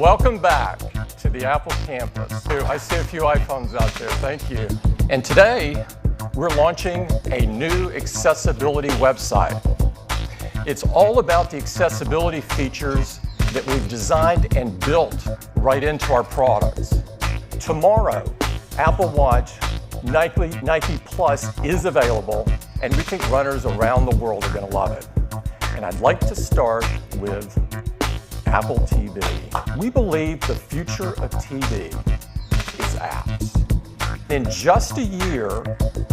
Welcome back to the Apple campus. I see a few iPhones out there, thank you. And today, we're launching a new accessibility website. It's all about the accessibility features that we've designed and built right into our products. Tomorrow, Apple Watch Nike Plus is available, and we think runners around the world are going to love it. And I'd like to start with Apple TV. We believe the future of TV is apps. In just a year,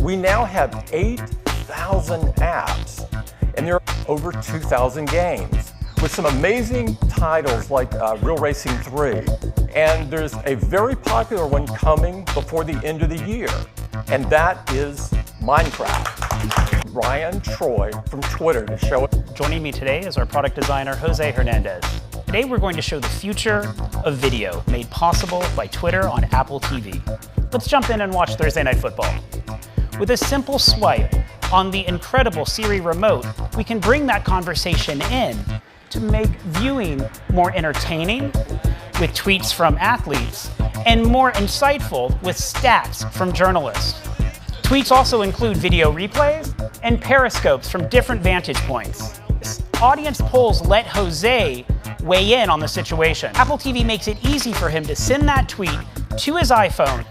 we now have 8,000 apps, and there are over 2,000 games, with some amazing titles like Real Racing 3. And there's a very popular one coming before the end of the year, and that is Minecraft. Ryan Troy from Twitter to show it. Joining me today is our product designer, Jose Hernandez. Today we're going to show the future of video made possible by Twitter on Apple TV. Let's jump in and watch Thursday Night Football. With a simple swipe on the incredible Siri remote, we can bring that conversation in to make viewing more entertaining with tweets from athletes and more insightful with stats from journalists. Tweets also include video replays and periscopes from different vantage points. Audience polls let Jose weigh in on the situation. Apple TV makes it easy for him to send that tweet to his iPhone.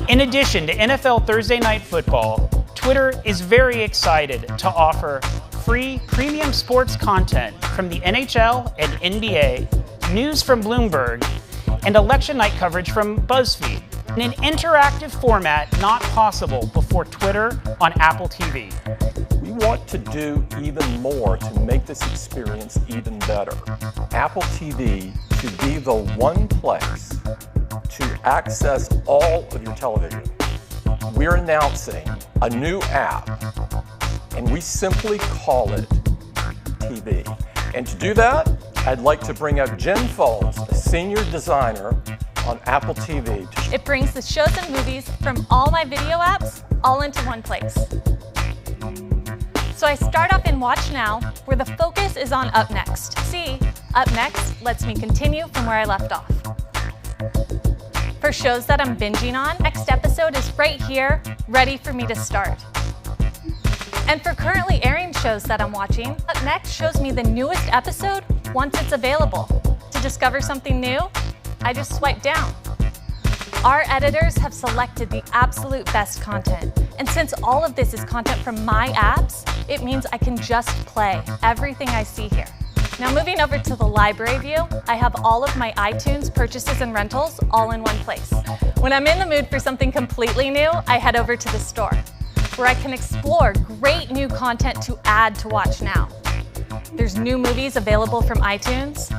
In addition to NFL Thursday Night Football, Twitter is very excited to offer free premium sports content from the NHL and NBA, news from Bloomberg, and election night coverage from BuzzFeed, in an interactive format not possible before Twitter on Apple TV. We want to do even more to make this experience even better. Apple TV to be the one place to access all of your television. We're announcing a new app, and we simply call it TV. And to do that, I'd like to bring up Jen Folds, a senior designer on Apple TV. It brings the shows and movies from all my video apps all into one place. So I start off in Watch Now, where the focus is on Up Next. See, Up Next lets me continue from where I left off. For shows that I'm binging on, next episode is right here, ready for me to start. And for currently airing shows that I'm watching, Up Next shows me the newest episode once it's available. To discover something new, I just swipe down. Our editors have selected the absolute best content. And since all of this is content from my apps, it means I can just play everything I see here. Now moving over to the library view, I have all of my iTunes purchases and rentals all in one place. When I'm in the mood for something completely new, I head over to the store, where I can explore great new content to add to Watch Now. There's new movies available from iTunes,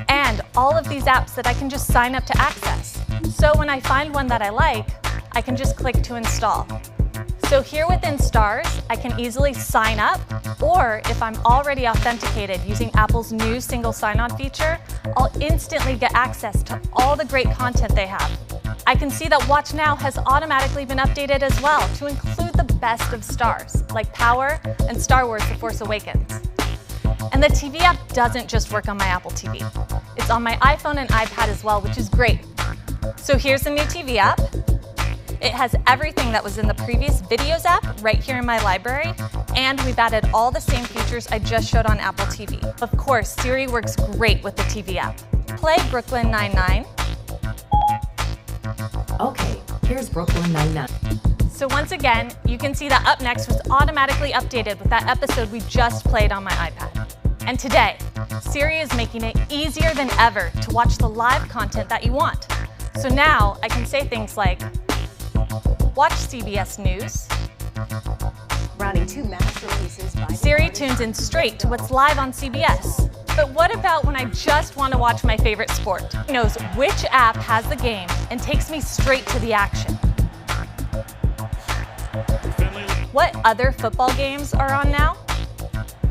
and all of these apps that I can just sign up to access. So when I find one that I like, I can just click to install. So here within Stars, I can easily sign up, or if I'm already authenticated using Apple's new single sign-on feature, I'll instantly get access to all the great content they have. I can see that Watch Now has automatically been updated as well to include the best of Stars, like Power and Star Wars: The Force Awakens. And the TV app doesn't just work on my Apple TV. It's on my iPhone and iPad as well, which is great. So here's the new TV app. It has everything that was in the previous Videos app right here in my library, and we've added all the same features I just showed on Apple TV. Of course, Siri works great with the TV app. Play Brooklyn Nine-Nine. Okay, here's Brooklyn Nine-Nine. So once again, you can see that Up Next was automatically updated with that episode we just played on my iPad. And today, Siri is making it easier than ever to watch the live content that you want. So now I can say things like, watch CBS News. Rounding two masterpieces by Siri tunes in straight to what's live on CBS. But what about when I just want to watch my favorite sport? It knows which app has the game and takes me straight to the action. What other football games are on now?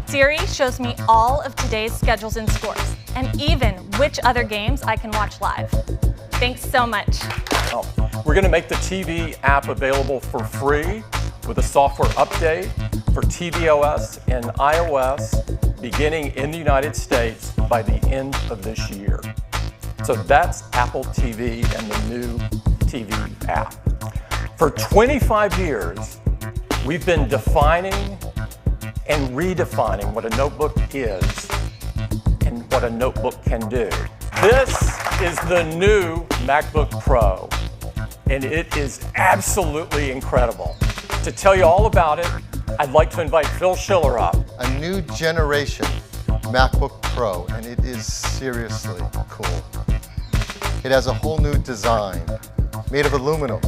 Siri shows me all of today's schedules and scores, and even which other games I can watch live. Thanks so much. Oh, we're going to make the TV app available for free with a software update for tvOS and iOS beginning in the United States by the end of this year. So that's Apple TV and the new TV app. For 25 years, we've been defining and redefining what a notebook is and what a notebook can do. This is the new MacBook Pro, and it is absolutely incredible. To tell you all about it, I'd like to invite Phil Schiller up. A new generation MacBook Pro, and it is seriously cool. It has a whole new design, made of aluminum.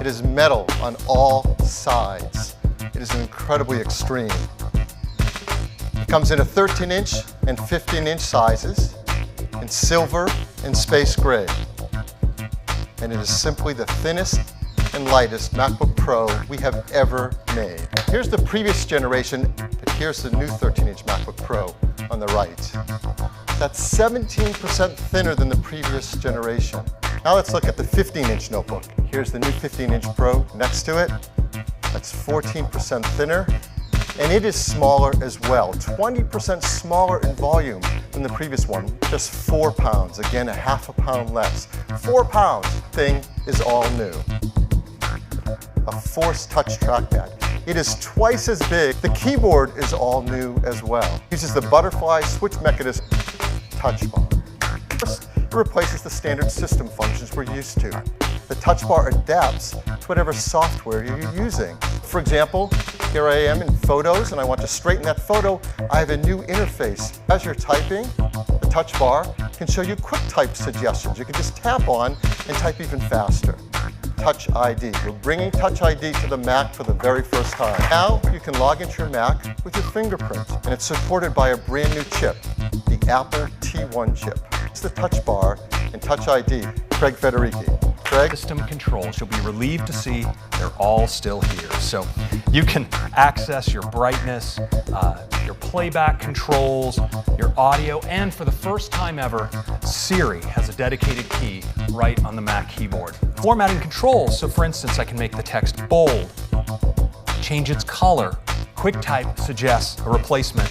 It is metal on all sides. It is incredibly extreme. It comes in a 13-inch and 15-inch sizes, in silver and space gray. And it is simply the thinnest and lightest MacBook Pro we have ever made. Here's the previous generation, but here's the new 13-inch MacBook Pro on the right. That's 17% thinner than the previous generation. Now let's look at the 15-inch notebook. Here's the new 15-inch Pro next to it. That's 14% thinner, and it is smaller as well. 20% smaller in volume than the previous one. Just 4 pounds, again, a half a pound less. 4 pounds, thing is all new. A Force Touch trackpad. It is twice as big. The keyboard is all new as well. It uses the butterfly switch mechanism touch bar. First, it replaces the standard system functions we're used to. The touch bar adapts to whatever software you're using. For example, here I am in Photos and I want to straighten that photo. I have a new interface. As you're typing, the touch bar can show you quick type suggestions. You can just tap on and type even faster. Touch ID. We're bringing Touch ID to the Mac for the very first time. Now you can log into your Mac with your fingerprint, and it's supported by a brand new chip, the Apple T1 chip. It's the touch bar and Touch ID. Craig Federici. Craig? System controls, you'll be relieved to see they're all still here. So you can access your brightness, your playback controls, your audio, and for the first time ever, Siri has a dedicated key right on the Mac keyboard. Formatting controls, so for instance, I can make the text bold, change its color. QuickType suggests a replacement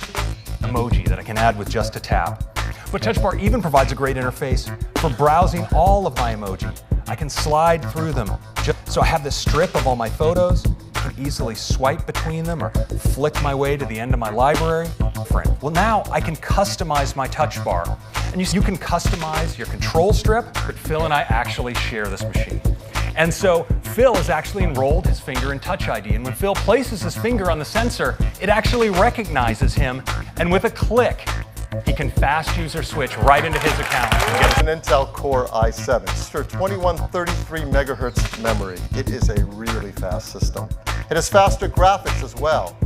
emoji that I can add with just a tap. But Touch Bar even provides a great interface for browsing all of my emoji. I can slide through them. So I have this strip of all my photos. I can easily swipe between them or flick my way to the end of my library. Well, now I can customize my touch bar. And you can customize your control strip, but Phil and I actually share this machine. And so Phil has actually enrolled his finger in Touch ID. And when Phil places his finger on the sensor, it actually recognizes him. And with a click, he can fast user switch right into his account. It's an Intel Core i7. It's for 2133 megahertz memory. It is a really fast system. It has faster graphics as well.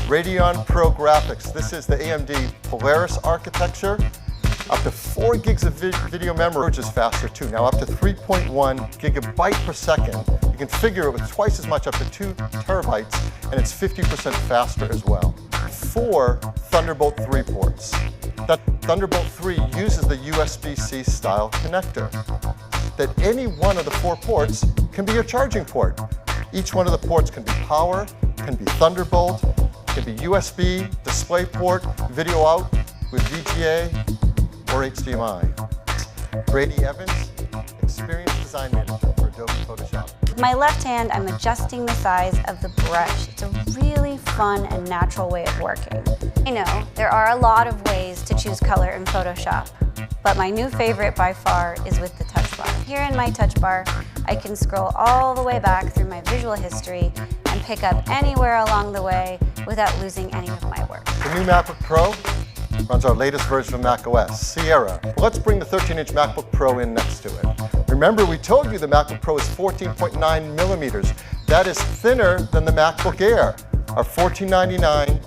Radeon Pro graphics. This is the AMD Polaris architecture. Up to 4 gigs of video memory, which is faster too. Now up to 3.1 gigabyte per second. You can configure it with twice as much, up to 2 terabytes, and it's 50% faster as well. 4 Thunderbolt 3 ports. That Thunderbolt 3 uses the USB-C style connector. That any one of the 4 ports can be your charging port. Each one of the ports can be power, can be Thunderbolt, can be USB, DisplayPort, video out with VGA or HDMI. Brady Evans, Experienced Design Manager for Adobe Photoshop. With my left hand, I'm adjusting the size of the brush. It's a really fun and natural way of working. I know there are a lot of ways to choose color in Photoshop, but my new favorite by far is with the touch bar. Here in my touch bar, I can scroll all the way back through my visual history and pick up anywhere along the way without losing any of my work. The new MacBook Pro runs our latest version of macOS, Sierra. Let's bring the 13-inch MacBook Pro in next to it. Remember, we told you the MacBook Pro is 14.9 millimeters. That is thinner than the MacBook Air, our $1499,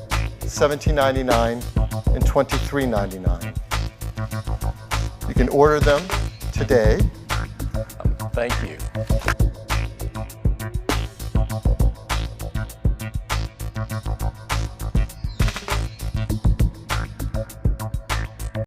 $1799, and $2399. You can order them today. Thank you.